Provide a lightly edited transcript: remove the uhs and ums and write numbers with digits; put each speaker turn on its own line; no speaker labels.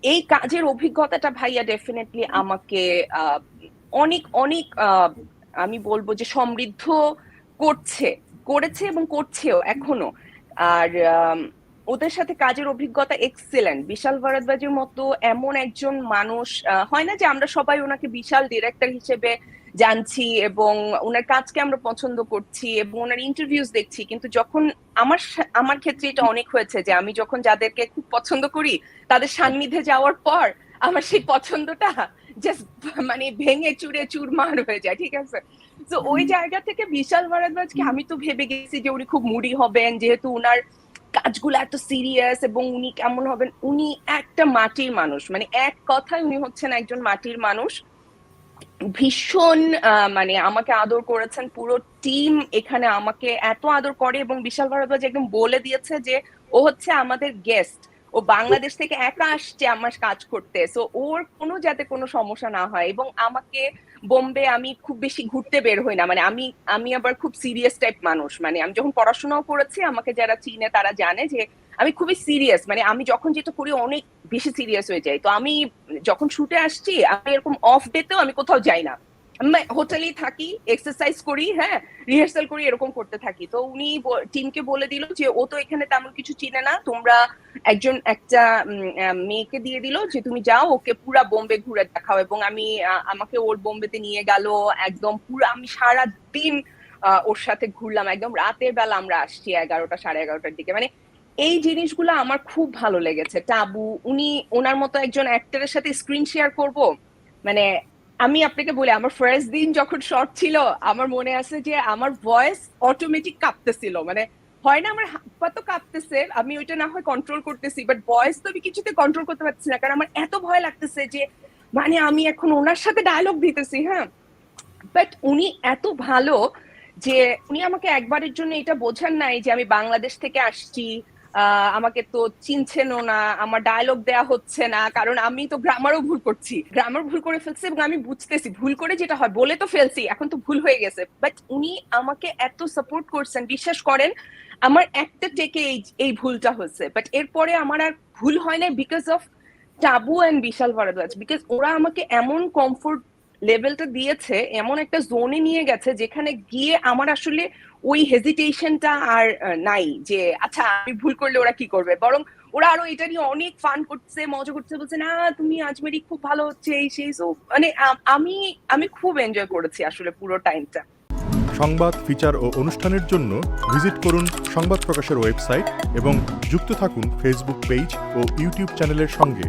এই কাজের অভিজ্ঞতাটা ভাইয়া ডেফিনেটলি আমাকে অনেক অনেক আমি বলবো যে সমৃদ্ধ করছে, করেছে এবং করছেও এখনো। আর ওদের সাথে কাজের অভিজ্ঞতা এক্সেলেন্ট। বিশাল ভারদ্বাজের মতো এমন একজন মানুষ, হয় না যে আমরা সবাই ওনাকে বিশাল ডিরেক্টর হিসেবে জানছি এবং ওনার কাজকে আমরা পছন্দ করছি এবং ওনার ইন্টারভিউজ দেখছি, কিন্তু যখন আমার ক্ষেত্রে এটা অনেক হয়েছে যে আমি যখন যাদেরকে খুব পছন্দ করি তাদের সান্নিধ্যে যাওয়ার পর আমার সেই পছন্দটা জাস্ট মানে ভেঙে চুরে চুরমার হয়ে যায়, ঠিক আছে? তো ওই জায়গা থেকে বিশাল ভারদ্বাজকে আমি তো ভেবে গেছি যে উনি খুব মুডি হবেন, যেহেতু উনার কাজগুলো এত সিরিয়াস, এবং উনি কেমন হবেন, উনি একটা মাটির মানুষ, মানে এক কথায় উনি হচ্ছেন একজন মাটির মানুষ। ভীষণ মানে আমাকে আদর করেছেন, পুরো টিম এখানে আমাকে এত আদর করে, এবং বিশাল ভারদ্বাজ একদম বলে দিয়েছে যে ও হচ্ছে আমাদের গেস্ট, ও বাংলাদেশ থেকে একা আসছে আমার কাজ করতে, সো ওর কোনো যাতে কোনো সমস্যা না হয়। এবং আমাকে বোম্বে আমি খুব বেশি ঘুরতে বের হই না, মানে আমি আমি আবার খুব সিরিয়াস টাইপ মানুষ, মানে আমি যখন পড়াশোনাও করেছি আমাকে যারা চিনে তারা জানে যে আমি খুবই সিরিয়াস, মানে আমি যখন যেটা করি অনেক বেশি সিরিয়াস হয়ে যাই। তো আমি যখন শুটে আসছি আমি এরকম অফ ডেতেও আমি কোথাও যাই না, আমি হোটেলেই থাকি, এক্সারসাইজ করি, হ্যাঁ রিহার্সাল করি, এরকম করতে থাকি। তো উনি টিমকে বলে দিল যে ও তো এখানে তেমন কিছু চিনে না, তোমরা একটা মেয়েকে দিয়ে দিল যে তুমি যাও ওকে পুরা বোম্বে ঘুরে দেখাও। এবং আমাকে ওর বোম্বেতে নিয়ে গেল, একদম পুরো আমি সারা দিন ওর সাথে ঘুরলাম, একদম রাতের বেলা আমরা আসছি 11টা 11:30টার দিকে। মানে এই জিনিসগুলো আমার খুব ভালো লেগেছে। টাবু, উনি ওনার মতো একজন অ্যাক্টরের সাথে স্ক্রিন শেয়ার করব, মানে আমি আপনাকে বলি আমার ফার্স্ট দিন যখন শর্ট ছিল আমার মনে আছে যে আমার ভয়েস অটোমেটিক কাঁপতেছিল, মানে হয় না আমার হাত পা তো কাঁপতেছে, আমি ওইটা না হয় কন্ট্রোল করতেছি, বাট ভয়েস তো আমি কিছুতে কন্ট্রোল করতে পারছি না, কারণ আমার এত ভয় লাগতেছে যে মানে আমি এখন ওনার সাথে ডায়লগ দিতেছি, হ্যাঁ। বাট উনি এত ভালো যে উনি আমাকে একবারের জন্য এটা বোঝান নাই যে আমি বাংলাদেশ থেকে আসছি, আমাকে তো চিনছেনও না, আমার ডায়লগ দেয়া হচ্ছে না, কারণ আমি তো গ্রামারও ভুল করছি, গ্রামার ভুল করে ফেলছি, এবং আমি বুঝতেছি ভুল করে যেটা হয়, বলে তো ফেলছি, এখন তো ভুল হয়ে গেছে। বাট উনি আমাকে এত সাপোর্ট করছেন, বিশ্বাস করেন আমার একটা টেকে এই ভুলটা হচ্ছে, বাট এরপরে আমার আর ভুল হয় না, because of Tabu and Vishal Bhardwaj, because ওরা আমাকে এমন কমফোর্ট লেভেলটা দিয়েছে, এমন একটা জোনে নিয়ে গেছে যেখানে গিয়ে আমার আসলে ওই হেজিটেশনটা আর নাই যে আচ্ছা আমি ভুল করলে ওরা কি করবে, বরং ওরা আরো এটা নিয়ে অনেক ফান করছে, মজা করছে, বলছে না তুমি আজমেরি খুব ভালো হচ্ছে এই সেই। সো মানে আমি আমি খুব এনজয় করেছি আসলে পুরো টাইমটা।
সংবাদ, ফিচার ও অনুষ্ঠানের জন্য ভিজিট করুন সংবাদ প্রকাশের ওয়েবসাইট এবং যুক্ত থাকুন ফেসবুক পেজ ও ইউটিউব চ্যানেলের সঙ্গে।